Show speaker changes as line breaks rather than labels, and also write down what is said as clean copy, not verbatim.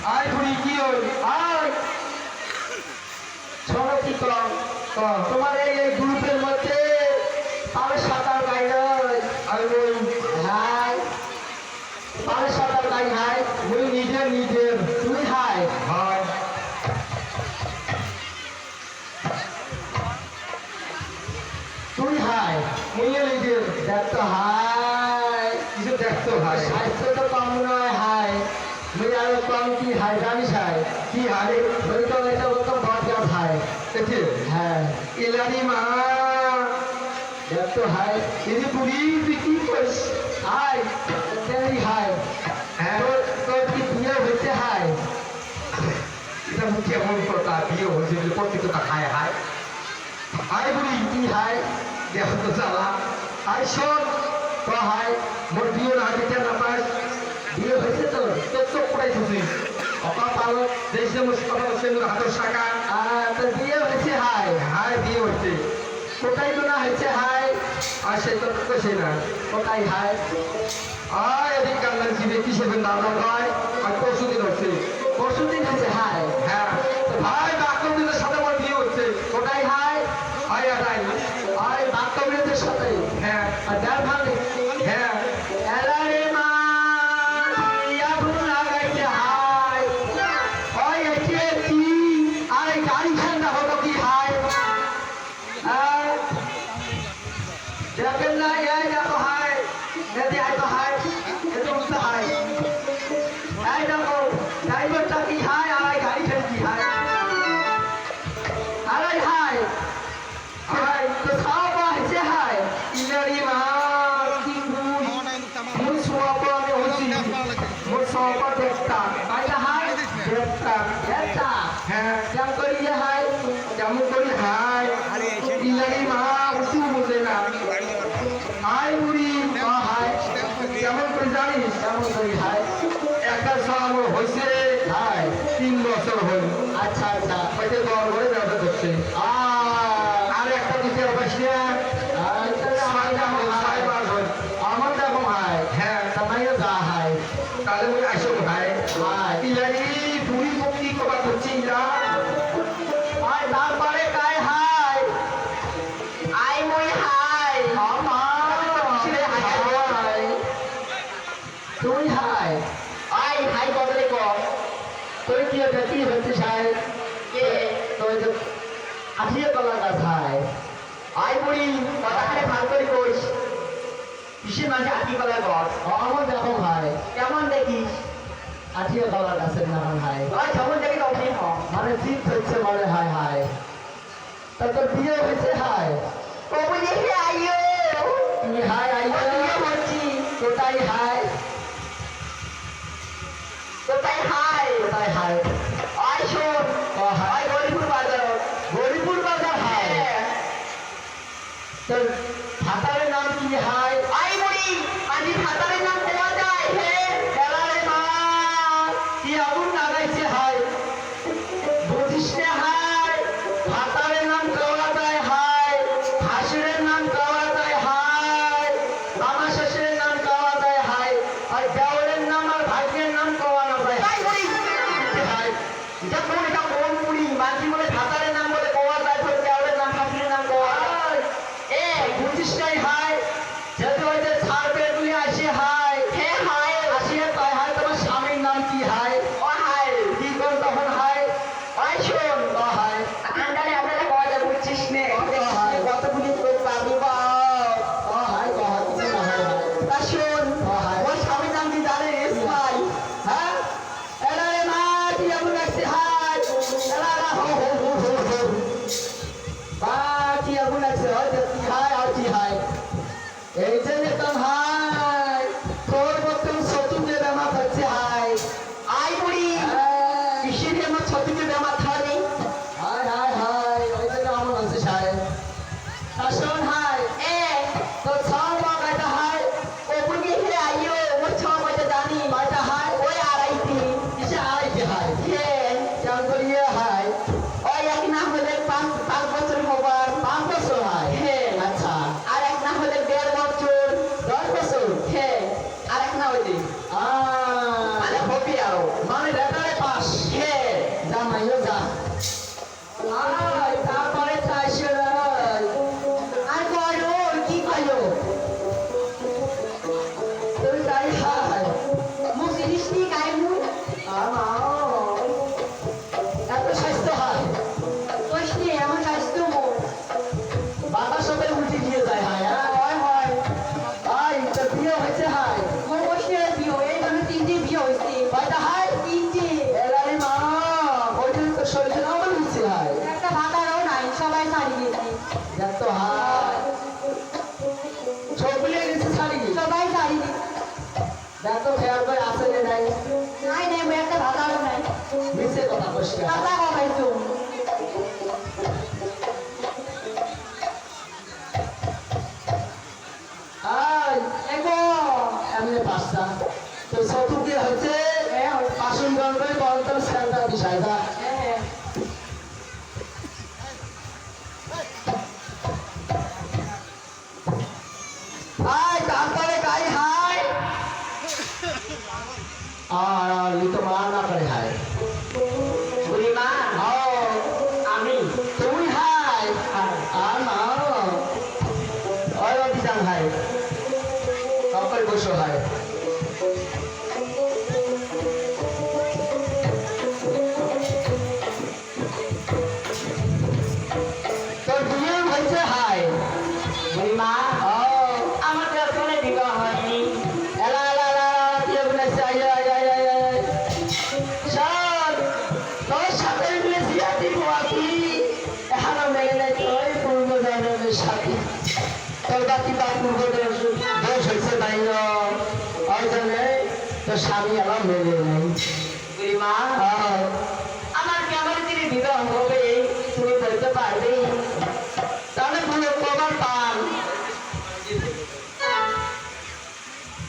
আয় বুড়ি কি হল
আয় শোনো কি কম তোমার এই গ্রুপের মধ্যে পারে সাঁতার গাই নয়
আর ওই
হাই পারে সাঁতার গাই হাই
ওই নিজের
তুই হাই
ভাই
তুই হাই
মুইয়ে নিজের
দেখ তো হাই
কিছু দেখতো ভাই
স্বাস্থ্য তো কম নয় হাই মুই আরো কম কি হাই জানিস হাই
কি হারে
ওই তো এটা তো বরজাত হাই
দেখে
হ্যাঁ
ইলানি মা
দেখ তো হাই
এই বুড়ি তুই কি করিস
হাই তেরি হাই
হ্যাঁ
তোর কি বিয়ে হয়েছে হাই
এটা মুখে এমন কথা বিয়ে হয়েছে বলে প্রত্যেক কথা খায় হায় হায় বুড়ি
কি হাই
দেহ তো জ্বালা হায় শোন
তো হাই
মোর বিয়ে না দেখে না পাস
বিয়ে হয়েছে তোর
তোর চোখ কোটাই থুসিস
অপা পালক
দেশে মুসি কথা বলছে হাতের শাখা
তোর বিয়ে হয়েছে হাই
হায় বিয়ে হচ্ছে
কোথায় তো না হয়েছে হাই
আর সেই তো তো সেই না
কোথায় হাই
আয় এদিক কান্দার জিবে কিসে দাঁড়ানো হয় আর পরশু দিন হচ্ছে
পরশুদিন হয়েছে হাই
হ্যাঁ ভাই বাক্যম দিনের সাথে আমার বিয়ে হচ্ছে
কোথায় হাই
হায় আটাই
আর বাক্যবৃন্দের সাথে
হ্যাঁ
আর যার ভালো
হ্যাঁ
এলারে মা আগুন লাগাইছে হাই ওই এসে কি আরে গাড়ি ঠান্ডা হলো কি হাই দেখেন না এই দেখো হাই এতে আই তো হাই এতে উঠতে হাই এই দেখো ড্রাইভারটা কি হাই আর গাড়ি ঠেলে কি হাই আরে হাই হাই তো সব আছে হাই
ইলারি মা কি গুই
মুই সব আমি হইছি মুই সব দেখতা আইলা হাই
দেখতা
দেখতা
হ্যাঁ
কেম করি যে হাই
কেমন করি হায় ইলারি মা উঠু বলতে না আয় বুড়ি
হাই
কেমন করে জানিস
কেমন করি হাই
একটা সাল হয়েছে
হাই
3 বছর হল
আচ্ছা আচ্ছা
হয়তো দর করে ব্যবসা করছে আর একটা দিতে পারছি না ছয় মাস হল
আমার দেখো হাই
হ্যাঁ
তোমাইও যা হাই
তাহলে ওই আসো ভাই
হাই
ইলারি বুড়ি মুক্তি কবা করছি ইলা
হাই তারপরে কাই হাই আই মই হাই হাই তুই হাই আই হাই বদলে কম তুই কি হচ্ছে কি হচ্ছে হাই কে তুই তো আসিয়ে কলা গাছ হাই আই বুড়ি কথাখানে ভালো করে কইস কিসের মাঝে আটি কলা গাছ আমার দেখো ভাই কেমন দেখিস আটিয়ে কলা গাছের নাম হাই ভাই কেমন দেখি অমনি মানে জিত হচ্ছে মানে হাই হাই তা তোর বিয়ে হয়েছে হাই কবুলি হে আইও তুমি হাই আইও বিয়ে হচ্ছি কোথায় হাই কোথায় হাই কোথায় হাই আই শোন হাই গরিপুর বাজার গরিপুর বাজার হাই তোর ভাতারের নাম কি হাই আই বলি আজি ভাতারের নাম দেওয়া যায় হে এলারে মা কি আগুন লাগাইছে হাই বুঝিস না হাই ভাতারের নাম দেওয়া যায় হাই হাসিরের নাম দেওয়া যায় হাই মামা শ্বশুরের নাম দেওয়া যায় হাই খেয়াল করে আছে রে নাই
নাই নাই মই একটা ভাতা নাই
মিছে কথা কইছ না
ভাতা খাইছো
আই
এগো
এমনি পাঁচটা তো চতুর্থী হচ্ছে পাশুন গল্পে বলতো সেন্টার বিষয়টা আই তারপরে গাই হাই আর ই তো মা না করে হাই
বুড়িমা
আও
আমি
তুমি হাই আর না ওই অভিযান হাই কাপড় বসো হাই তোর বিয়ে হয়েছে হাই
বুড়িমা
ও
আমার তো এখনো বিবাহ হয়নি
এলা এলা এলা দিয়ে বলেছে আয় আয় আয় আয় আয় শোন তোর সাথে মিলেছি আতি পোয়াতি এখনো মেলে নাই তোর পূর্ব জন্মের সাথী তোর বাকি বা পূর্ব দোষ হয়েছে তাই ওই জন্য তোর স্বামী আমার মেলে নাই
বুড়িমা
আহ,
আমার কেমন দিনে বিবাহ হবে তুমি বলতে পারবে